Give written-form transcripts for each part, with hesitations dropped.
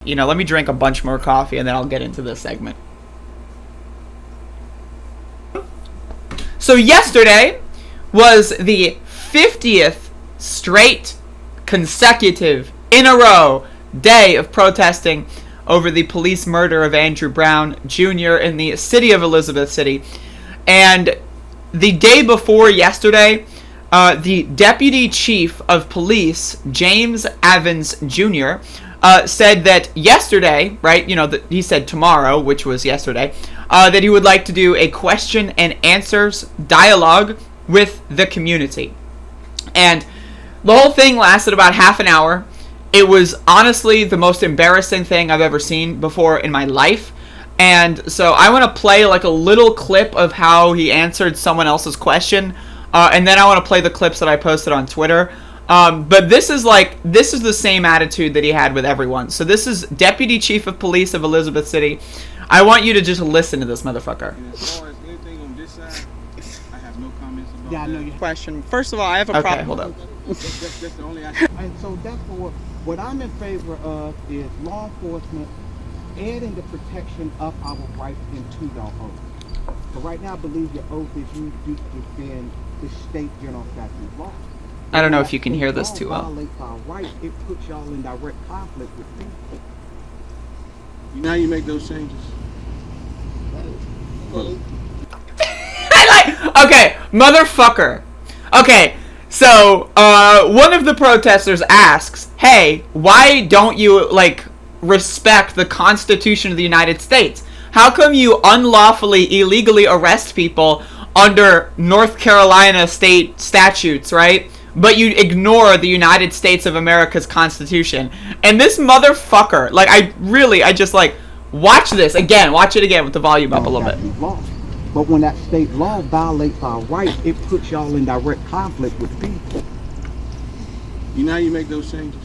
Let me drink a bunch more coffee and then I'll get into this segment. So yesterday was the 50th straight consecutive in a row day of protesting over the police murder of Andrew Brown Jr. in the city of Elizabeth City. And the day before yesterday, the Deputy Chief of Police, James Evans Jr., said that yesterday, right, he said tomorrow, which was yesterday, that he would like to do a question and answers dialogue with the community. And the whole thing lasted about half an hour. It was honestly the most embarrassing thing I've ever seen before in my life. And so I want to play like a little clip of how he answered someone else's question. And then I want to play the clips that I posted on Twitter. But this is the same attitude that he had with everyone. So this is Deputy Chief of Police of Elizabeth City. I want you to just listen to this motherfucker. And as far as anything on this side, I have no comments about that. Yeah, I know your question. First of all, I have a problem. Okay, hold up. That's the only aspect. And so therefore, what I'm in favor of is law enforcement adding the protection of our rights into your oath. So right now, I believe your oath is you do defend the state general statute law. I don't know if you can hear this too well. Violates our rights, it puts y'all in direct conflict with people. Now you make those changes. Okay, motherfucker. Okay, so one of the protesters asks, "Hey, why don't you respect the Constitution of the United States? How come you unlawfully, illegally arrest people under North Carolina state statutes, right? But you ignore the United States of America's Constitution?" And this motherfucker, watch this again. Watch it again with the volume up a little bit. But when that state law violates our rights, it puts y'all in direct conflict with people. Now you make those changes.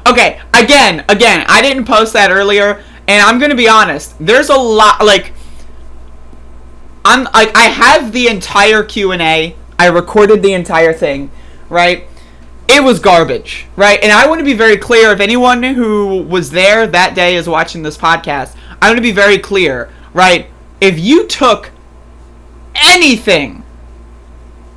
Okay, again, I didn't post that earlier, and I'm gonna be honest. There's a lot, I have the entire Q&A. I recorded the entire thing, right? It was garbage, right? And I want to be very clear, if anyone who was there that day is watching this podcast, I want to be very clear, right? If you took anything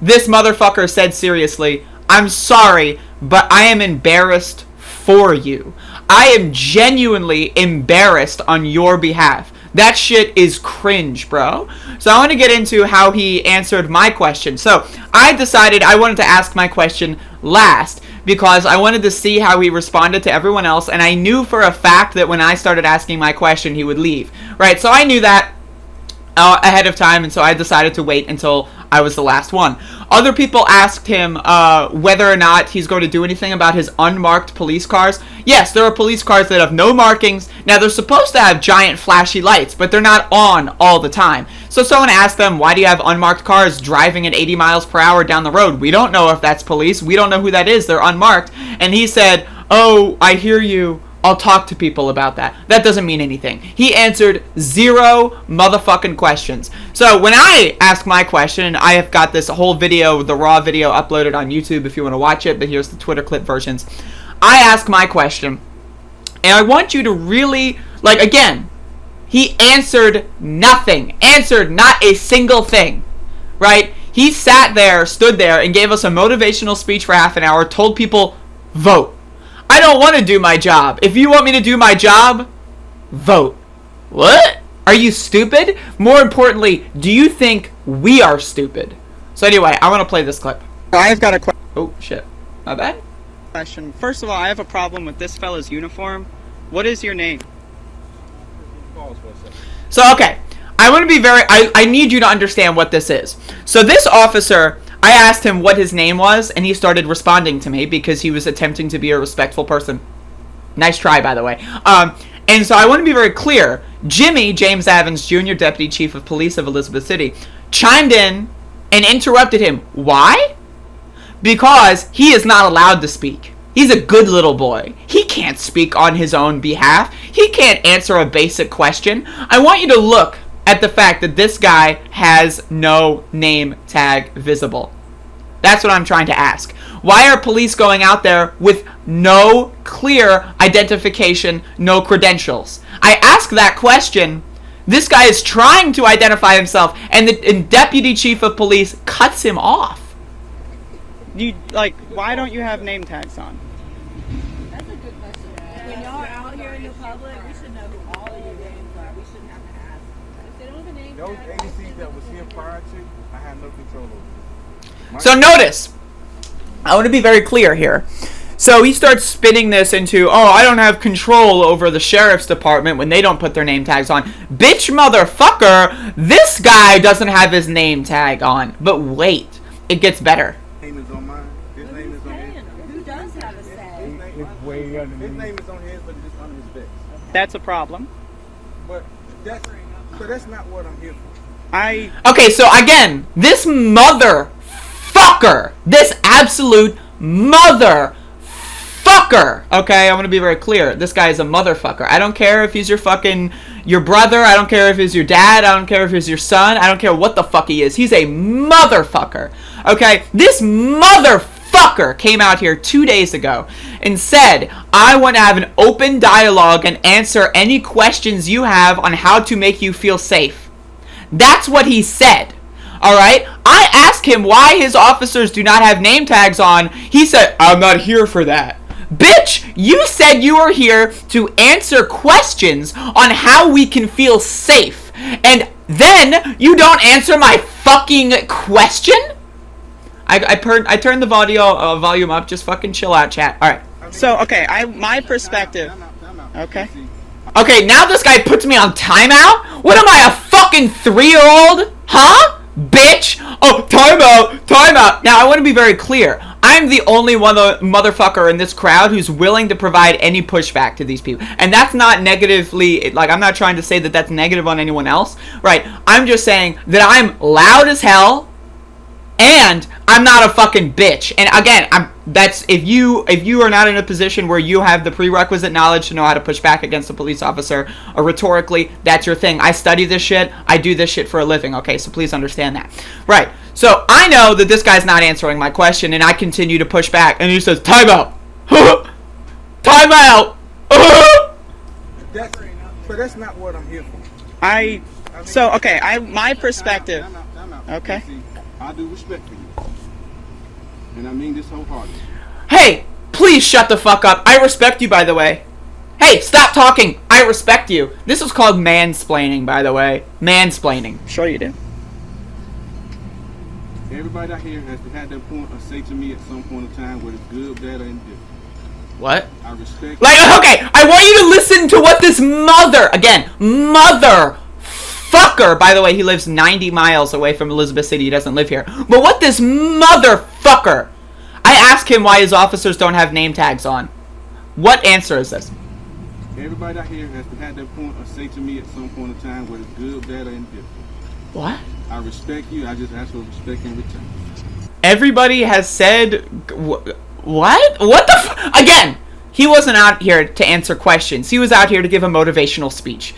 this motherfucker said seriously, I'm sorry, but I am embarrassed for you. I am genuinely embarrassed on your behalf. That shit is cringe, bro. So I want to get into how he answered my question. So I decided I wanted to ask my question last because I wanted to see how he responded to everyone else. And I knew for a fact that when I started asking my question, he would leave. Right? So I knew that ahead of time. And so I decided to wait until I was the last one. Other people asked him whether or not he's going to do anything about his unmarked police cars. Yes, there are police cars that have no markings. Now, they're supposed to have giant flashy lights, but they're not on all the time. So someone asked them, why do you have unmarked cars driving at 80 miles per hour down the road? We don't know if that's police. We don't know who that is. They're unmarked. And he said, oh, I hear you. I'll talk to people about that. That doesn't mean anything. He answered 0 motherfucking questions. So when I ask my question, I have got this whole video, the raw video uploaded on YouTube if you want to watch it, but here's the Twitter clip versions. I ask my question, and I want you to really, again, he answered nothing. Answered not a single thing, right? He sat there, stood there, and gave us a motivational speech for half an hour, told people, vote. I don't want to do my job. If you want me to do my job, vote. What? Are you stupid? More importantly, do you think we are stupid? So anyway, I want to play this clip. I've got a question. Oh, shit. My bad? First of all, I have a problem with this fella's uniform. What is your name? So, okay. I want to be I need you to understand what this is. So this officer, I asked him what his name was, and he started responding to me because he was attempting to be a respectful person. Nice try, by the way. And so I want to be very clear. Jimmy, James Evans Jr., Deputy Chief of Police of Elizabeth City, chimed in and interrupted him. Why? Because he is not allowed to speak. He's a good little boy. He can't speak on his own behalf. He can't answer a basic question. I want you to look at the fact that this guy has no name tag visible. That's what I'm trying to ask. Why are police going out there with no clear identification, no credentials? I ask that question. This guy is trying to identify himself, and the deputy chief of police cuts him off. Why don't you have name tags on? That's a good question. When y'all are out here in the public, we should know who all of your names are. We shouldn't have to ask. If they don't have a name Those tag, agencies that was here prior to, I had no control over. So notice, I want to be very clear here. So he starts spinning this into, oh, I don't have control over the sheriff's department when they don't put their name tags on. Bitch motherfucker, this guy doesn't have his name tag on. But wait, it gets better. His name is on mine. His name is on his. who does have a say? It's way under His name is on his, but it's just under his vest. That's a problem. But that's not what I'm here for. Okay, so again, this motherfucker, this absolute motherfucker, okay, I'm gonna be very clear, this guy is a motherfucker. I don't care if he's your brother, I don't care if he's your dad, I don't care if he's your son, I don't care what the fuck he is, he's a motherfucker, okay? This motherfucker came out here 2 days ago and said, I want to have an open dialogue and answer any questions you have on how to make you feel safe. That's what he said. Alright? I asked him why his officers do not have name tags on. He said, I'm not here for that. Bitch, you said you were here to answer questions on how we can feel safe. And then you don't answer my fucking question? I turned the volume up. Just fucking chill out, chat. Alright. So, okay, my perspective. Okay. Okay, now this guy puts me on timeout? What am I, a fucking 3-year-old? Huh? Bitch! Oh, timeout! Now, I want to be very clear. I'm the only motherfucker in this crowd who's willing to provide any pushback to these people. And that's not negatively, I'm not trying to say that that's negative on anyone else. Right? I'm just saying that I'm loud as hell, and I'm not a fucking bitch. And again, if you are not in a position where you have the prerequisite knowledge to know how to push back against a police officer, or rhetorically, that's your thing. I study this shit. I do this shit for a living. Okay, so please understand that. Right. So I know that this guy's not answering my question, and I continue to push back, and he says, "Timeout, timeout." But that's not what I'm here for. My perspective. Time out. Okay. See, I do respect for you. And I mean this wholeheartedly. Hey, please shut the fuck up. I respect you, by the way. Hey, stop talking. I respect you. This is called mansplaining, by the way. Mansplaining. Sure you do. Everybody out here has had their point or say to me at some point in time whether it's good, bad, or indifferent. What? I respect. Okay, I want you to listen to what this motherfucker, by the way, he lives 90 miles away from Elizabeth City, he doesn't live here, but what this motherfucker, I asked him why his officers don't have name tags on. What answer is this? Everybody out here has had their point or say to me at some point in time whether it's good, bad, or indifferent. What? I respect you, I just ask for respect in return. Everybody has said, what? What the again, he wasn't out here to answer questions, he was out here to give a motivational speech.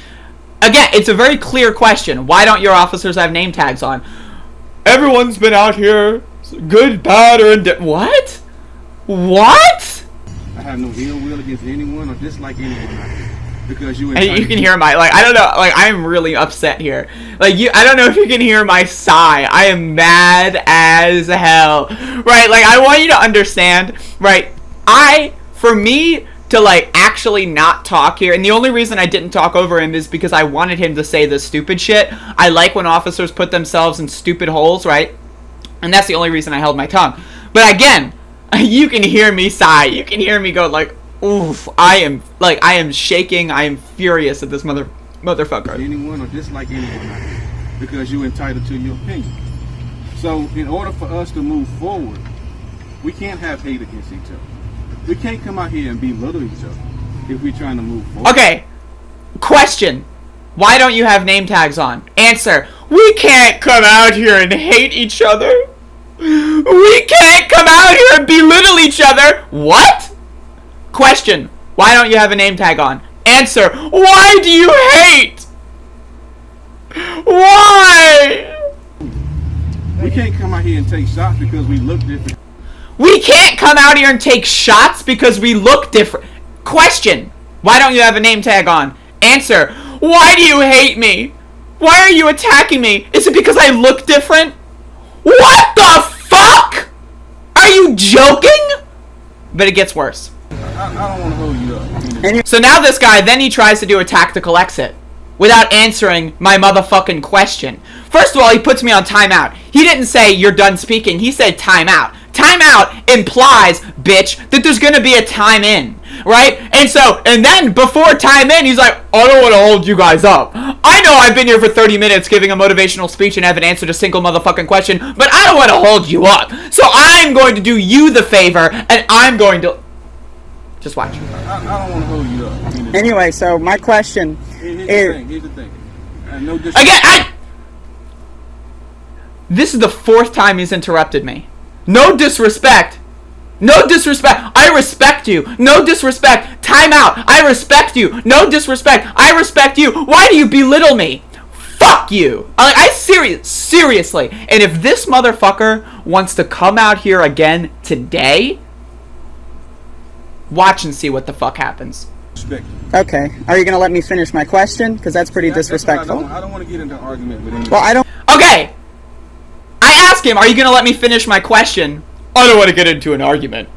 Again, it's a very clear question. Why don't your officers have name tags on? Everyone's been out here, good, bad, or what? What? I have no ill will against anyone or dislike anyone out here. Because you can hear my, I don't know, I'm really upset here. I don't know if you can hear my sigh. I am mad as hell. Right, I want you to understand, right, for me to actually not talk here, and the only reason I didn't talk over him is because I wanted him to say the stupid shit. I like when officers put themselves in stupid holes, right? And that's the only reason I held my tongue. But again, you can hear me sigh. You can hear me go oof, I am shaking. I am furious at this motherfucker. Anyone or dislike anyone out here because you're entitled to your opinion. So in order for us to move forward, we can't have hate against each other. We can't come out here and belittle each other if we're trying to move forward. Okay, question. Why don't you have name tags on? Answer. We can't come out here and hate each other. We can't come out here and belittle each other. What? Question. Why don't you have a name tag on? Answer. Why do you hate? Why? We can't come out here and take shots because we look different. We can't come out here and take shots because we look different. Question. Why don't you have a name tag on? Answer. Why do you hate me? Why are you attacking me? Is it because I look different? What the fuck? Are you joking? But it gets worse. I don't want to hold you up. So now this guy, then he tries to do a tactical exit without answering my motherfucking question. First of all, he puts me on timeout. He didn't say you're done speaking. He said timeout. Timeout implies, bitch, that there's gonna be a time in, right? And then before time in, he's like, I don't want to hold you guys up. I know I've been here for 30 minutes giving a motivational speech and haven't answered a single motherfucking question, but I don't want to hold you up. So I'm going to do you the favor, and I'm going to... Just watch. I don't want to hold you up. Anyway, so my question Here's the thing. No Again, this is the fourth time he's interrupted me. No disrespect. No disrespect. I respect you. No disrespect. Time out. I respect you. No disrespect. I respect you. Why do you belittle me? Fuck you. Seriously. And if this motherfucker wants to come out here again today, watch and see what the fuck happens. Okay. Are you going to let me finish my question? Because that's pretty disrespectful. I don't want to get into an argument with anyone. Well, I don't... Okay. I asked him, are you going to let me finish my question? I don't want to get into an argument.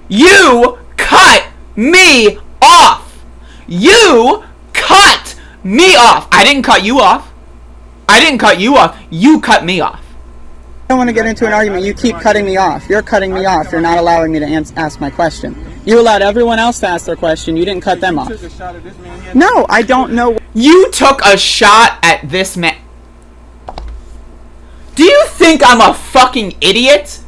You cut me off. You cut me off. I didn't cut you off. I didn't cut you off. You cut me off. I don't want to get into an argument. You keep cutting me off. You're cutting me off. You're not allowing me to ask my question. You allowed everyone else to ask their question. You didn't cut them off. No, I don't know. You took a shot at this man. Do you think I'm a fucking idiot?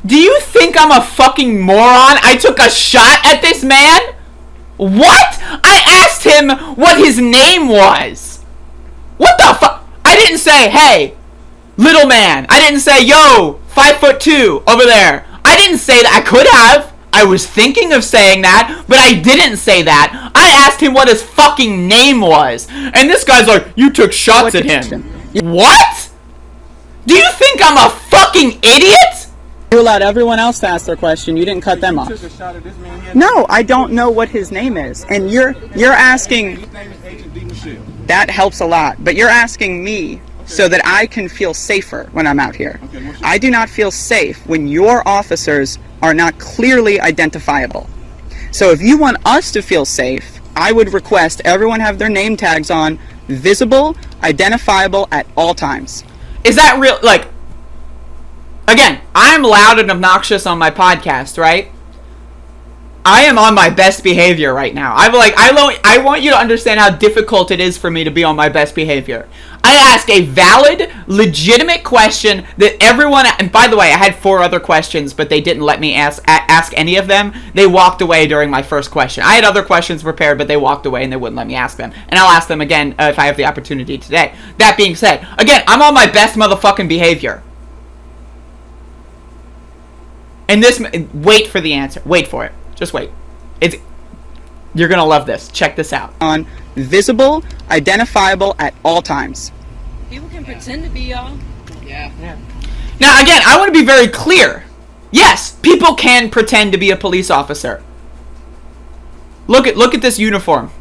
Do you think I'm a fucking moron? I took a shot at this man? What? I asked him what his name was. What the fuck? I didn't say, hey, little man. I didn't say, yo, 5'2" over there. I didn't say that. I could have. I was thinking of saying that, but I didn't say that. I asked him what his fucking name was. And this guy's like, you took shots at him. What? Do you think I'm a fucking idiot? You allowed everyone else to ask their question. You didn't cut them off. No, I don't know what his name is. And you're asking... That helps a lot. But you're asking me so that I can feel safer when I'm out here. I do not feel safe when your officers are not clearly identifiable. So if you want us to feel safe, I would request everyone have their name tags on, visible, identifiable at all times. Is that real? Like, again, I'm loud and obnoxious on my podcast, right? I am on my best behavior right now. I want you to understand how difficult it is for me to be on my best behavior. I ask a valid, legitimate question that everyone... And by the way, I had 4 other questions, but they didn't let me ask any of them. They walked away during my first question. I had other questions prepared, but they walked away and they wouldn't let me ask them. And I'll ask them again if I have the opportunity today. That being said, again, I'm on my best motherfucking behavior. And this... Wait for the answer. Wait for it. Just wait. You're gonna love this. Check this out. On visible, identifiable at all times. People can pretend to be y'all. Yeah. Now, again, I want to be very clear. Yes, people can pretend to be a police officer. Look at this uniform.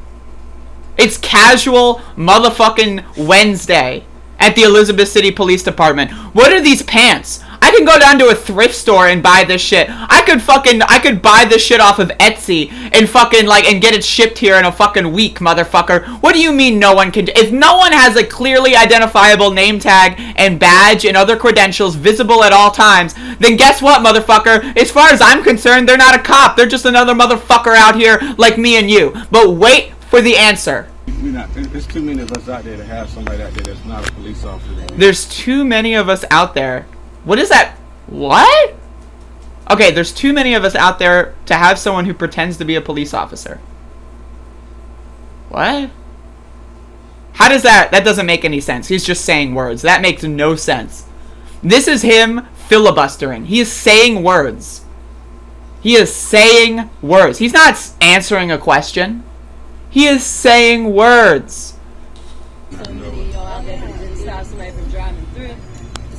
It's casual motherfucking Wednesday at the Elizabeth City Police Department. What are these pants? I can go down to a thrift store and buy this shit. I could buy this shit off of Etsy and fucking and get it shipped here in a fucking week, motherfucker. What do you mean no one can? If no one has a clearly identifiable name tag and badge and other credentials visible at all times, then guess what, motherfucker? As far as I'm concerned, they're not a cop. They're just another motherfucker out here like me and you. But wait for the answer. There's too many of us out there to have somebody out there that's not a police officer. There's too many of us out there. What is that? What? Okay, there's too many of us out there to have someone who pretends to be a police officer. What? How does that... That doesn't make any sense. He's just saying words. That makes no sense. This is him filibustering. He is saying words. He is saying words. He's not answering a question. He is saying words. So many of y'all out there that didn't stop somebody from driving through.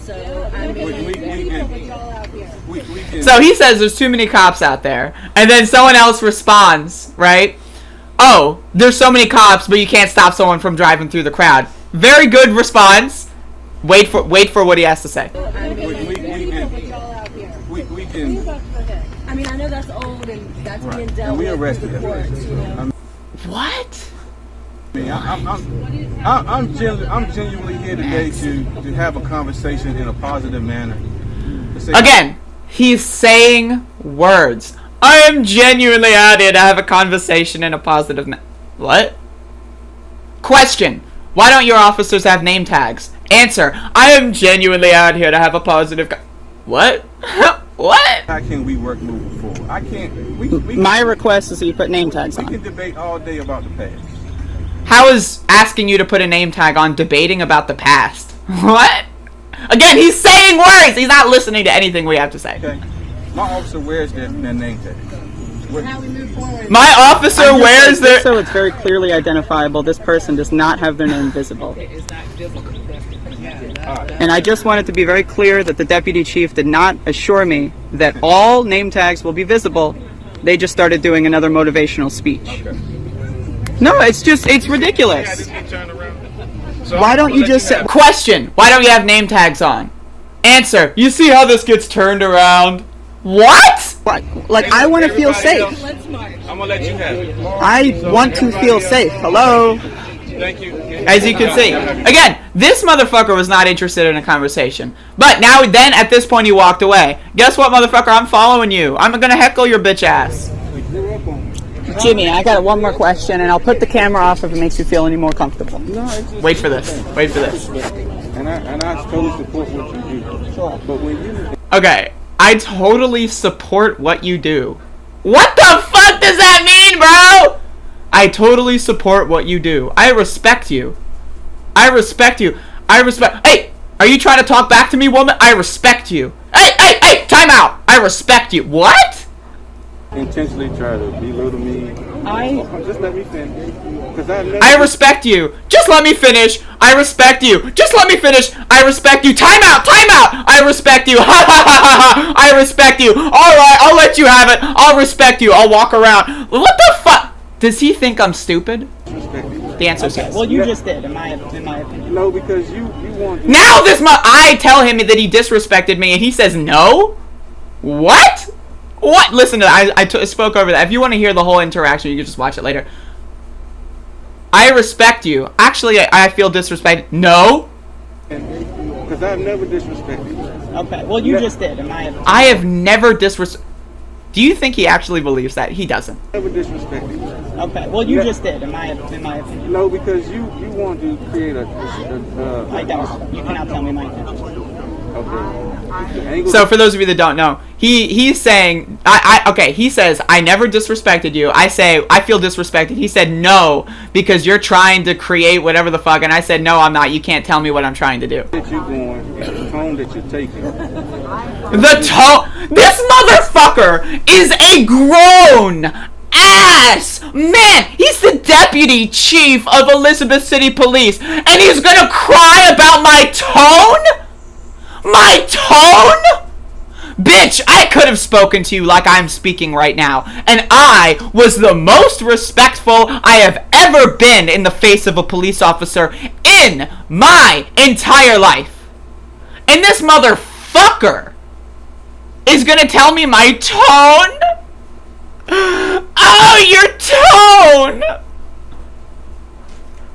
So I mean, So he says there's too many cops out there, and then someone else responds, right? Oh, there's so many cops, but you can't stop someone from driving through the crowd. Very good response. Wait for what he has to say. We can. I mean, I know that's old and that's being And dealt we with. arrested with the him. courts, you know. What? I'm genuinely here today to have a conversation in a positive manner. Again, he's saying words. I am genuinely out here to have a conversation in a positive manner. What? Question. Why don't your officers have name tags? Answer. I am genuinely out here to have a positive what? What? How can we work moving forward? I can't. My request is that you put name tags We on. can debate all day about the past. How is asking you to put a name tag on debating about the past? What? Again, he's saying words. He's not listening to anything we have to say. Okay. My officer wears their name tag. How we move forward. My officer wears their... So it's very clearly identifiable. This person does not have their name visible. And I just wanted to be very clear that the deputy chief did not assure me that all name tags will be visible. They just started doing another motivational speech. No, it's ridiculous. Why don't you just say... Question. Why don't you have name tags on? Answer. You see how this gets turned around? What? Like, I want to feel safe. Let's march. I'm gonna let you have it. I want to feel safe. Hello? Thank you. As you can see. Again, this motherfucker was not interested in a conversation. But now, then, at this point, he walked away. Guess what, motherfucker? I'm following you. I'm gonna heckle your bitch ass. Jimmy, I got one more question, and I'll put the camera off if it makes you feel any more comfortable. Wait for this. Wait for this. And I totally support what you do. Sure. But when you Okay. I totally support what you do. What the fuck does that mean, bro? I totally support what you do. I respect you. I respect you. I respect... Hey! Are you trying to talk back to me, woman? I respect you. Hey! Time out! I respect you. What? intentionally try to belittle me, just let me finish. I respect you. Just let me finish. I respect you. Just let me finish. I respect you. Time out. Time out. I respect you. Ha ha ha ha ha. I respect you. All right. I'll let you have it. I'll respect you. I'll walk around. What the fuck? Does he think I'm stupid? The answer is yes. Well, you just did, in my opinion. No, because you want. Now I tell him that he disrespected me, and he says no. What? What? Listen to that. I spoke over that. If you want to hear the whole interaction, you can just watch it later. I respect you. Actually, I feel disrespected. No. Because I've never disrespected you. Okay. Well, you just did, in my opinion. I have never disrespected. Do you think he actually believes that? He doesn't. Never disrespected you. Okay. Well, you just did, in my opinion. No, because you want to create a I don't. You cannot tell me my intentions. Okay. So for those of you that don't know, he's saying he says I never disrespected you. I say I feel disrespected. He said no because you're trying to create whatever the fuck, and I said no, I'm not. You can't tell me what I'm trying to do. That you're going, the tone that you're taking. The tone. This motherfucker is a grown ass man. He's the deputy chief of Elizabeth City Police, and he's gonna cry about my tone. My tone? Bitch, I could have spoken to you like I'm speaking right now, and I was the most respectful I have ever been in the face of a police officer in my entire life. And this motherfucker is gonna tell me my tone? Oh, your tone!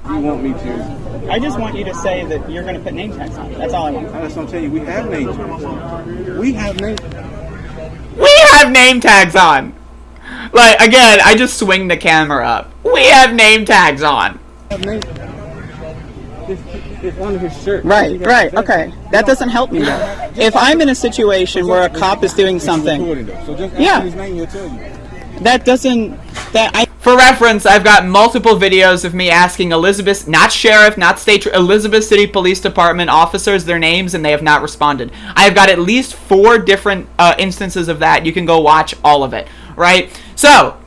You want me to? I just want you to say that you're going to put name tags on. That's all I want. That's what I'm telling you. We have name tags. We have name. We have name tags on. Like, again, I just swing the camera up. We have name tags on. It's on his shirt. Right, okay. That doesn't help me though. If I'm in a situation where a cop is doing something, So just Yeah. his name, he'll tell you. that doesn't, For reference, I've got multiple videos of me asking Elizabeth, not sheriff, not state, Elizabeth City Police Department officers their names, and they have not responded. I have got at least 4 different instances of that. You can go watch all of it, right? So,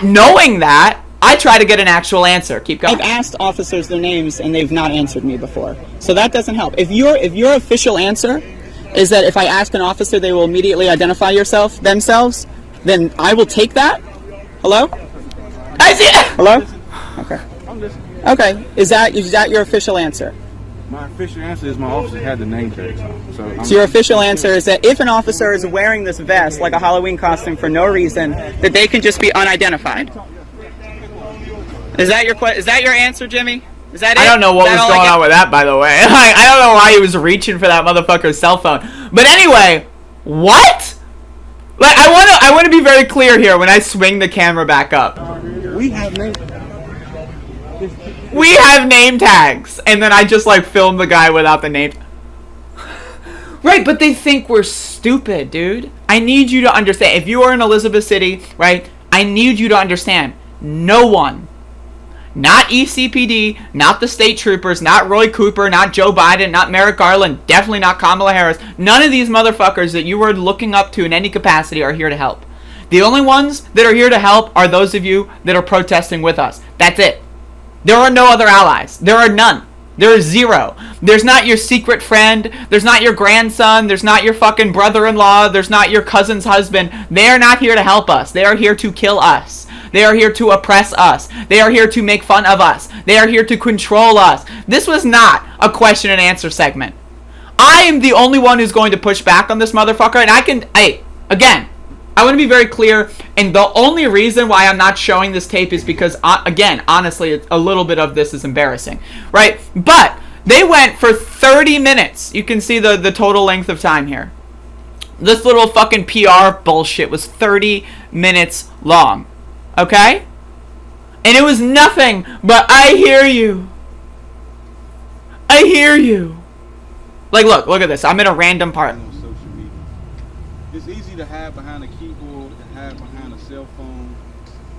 knowing that, I try to get an actual answer. Keep going. I've asked officers their names and they've not answered me before. So that doesn't help. If your official answer is that if I ask an officer, they will immediately identify themselves, then I will take that. Hello? I see it. Hello? Okay. I'm listening. Okay. Is that your official answer? My official answer is my officer had the name tags on. So your official answer is that if an officer is wearing this vest, like a Halloween costume, for no reason, that they can just be unidentified. Is that your answer, Jimmy? Is that it? I don't know what Is that was all I going got? on with that, by the way. I don't know why he was reaching for that motherfucker's cell phone. But anyway, what? Like, I want to be very clear here when I swing the camera back up. We have name. We have name tags, and then I just like film the guy without the name. Right, but they think we're stupid, dude. I need you to understand. If you are in Elizabeth City, right, I need you to understand. No one, not ECPD, not the state troopers, not Roy Cooper, not Joe Biden, not Merrick Garland, definitely not Kamala Harris. None of these motherfuckers that you are looking up to in any capacity are here to help. The only ones that are here to help are those of you that are protesting with us. That's it. There are no other allies. There are none. There is zero. There's not your secret friend. There's not your grandson. There's not your fucking brother-in-law. There's not your cousin's husband. They are not here to help us. They are here to kill us. They are here to oppress us. They are here to make fun of us. They are here to control us. This was not a question and answer segment. I am the only one who's going to push back on this motherfucker, and I can, again, I want to be very clear, and the only reason why I'm not showing this tape is because, again, honestly, a little bit of this is embarrassing, right? But they went for 30 minutes. You can see the total length of time here. This little fucking PR bullshit was 30 minutes long, okay? And it was nothing but, I hear you. I hear you. Like, look at this. I'm in a random part. On social media. It's easy to hide behind a keyboard and hide behind a cell phone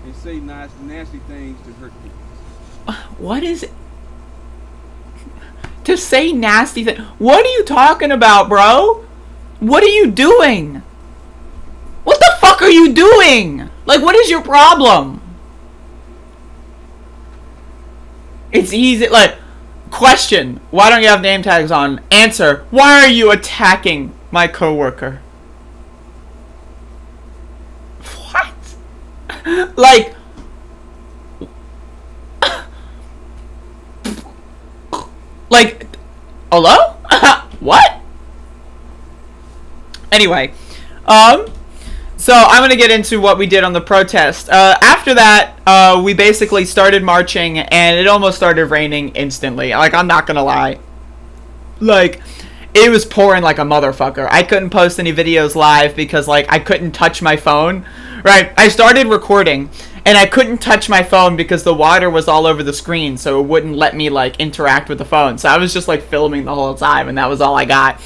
and say nasty things to hurt people. What is it? To say nasty things? What are you talking about, bro? What are you doing? What the fuck are you doing? Like, what is your problem? It's easy. Like, question, why don't you have name tags on? Answer, why are you attacking my coworker? What? Like, hello? What? Anyway, so I'm going to get into what we did on the protest. After that, we basically started marching, and it almost started raining instantly. Like, I'm not going to lie. Like, it was pouring like a motherfucker. I couldn't post any videos live because, like, I couldn't touch my phone. Right? I started recording, and I couldn't touch my phone because the water was all over the screen, so it wouldn't let me, like, interact with the phone. So I was just, like, filming the whole time, and that was all I got.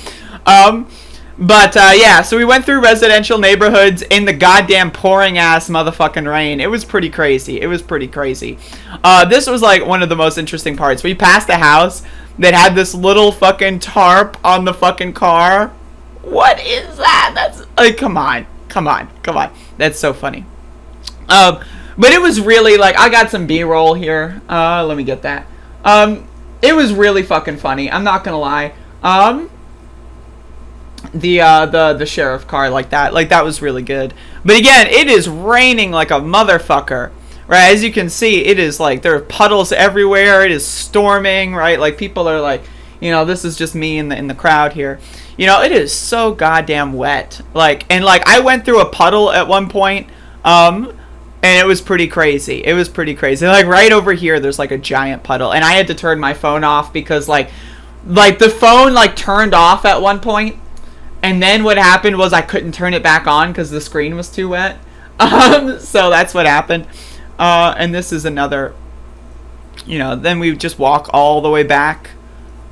Yeah, so we went through residential neighborhoods in the goddamn pouring ass motherfucking rain. It was pretty crazy. It was pretty crazy. This was like one of the most interesting parts. We passed a house that had this little fucking tarp on the fucking car. What is that? That's like, come on. That's so funny. But it was really like, I got some B-roll here. Let me get that. It was really fucking funny. I'm not gonna lie. The sheriff car like that was really good. But again, it is raining like a motherfucker, right? As you can see, it is like there are puddles everywhere. It is storming, right? Like people are like, you know, this is just me in the crowd here. You know, it is so goddamn wet. Like, and like I went through a puddle at one point, and it was pretty crazy. It was pretty crazy. Like right over here, there's like a giant puddle, and I had to turn my phone off because like the phone like turned off at one point. And then what happened was I couldn't turn it back on because the screen was too wet. So that's what happened. And this is another, you know, then we just walk all the way back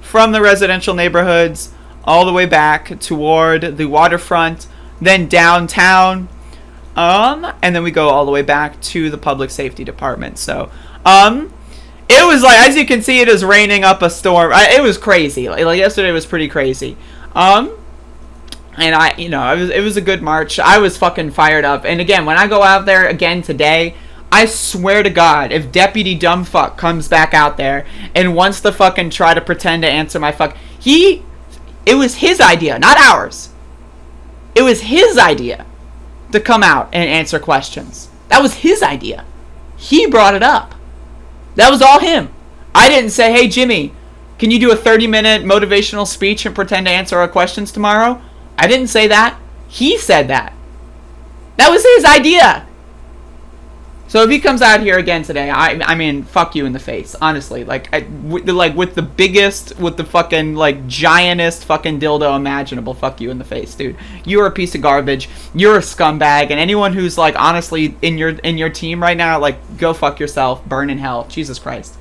from the residential neighborhoods, all the way back toward the waterfront, then downtown. And then we go all the way back to the public safety department. So, it was like, as you can see, it is raining up a storm. It was crazy. Like yesterday was pretty crazy. And you know, it was a good march. I was fucking fired up. And again, when I go out there again today, I swear to God, if Deputy Dumbfuck comes back out there and wants to fucking try to pretend to answer my he It was his idea, not ours. It was his idea to come out and answer questions. That was his idea. He brought it up. That was all him. I didn't say, hey, Jimmy, can you do a 30-minute motivational speech and pretend to answer our questions tomorrow? I didn't say that. He said that. That was his idea. So if he comes out here again today, I mean, fuck you in the face, honestly. Like with the fucking like giantest fucking dildo imaginable. Fuck you in the face, dude. You're a piece of garbage. You're a scumbag. And anyone who's like honestly in your team right now, like go fuck yourself, burn in hell. Jesus Christ.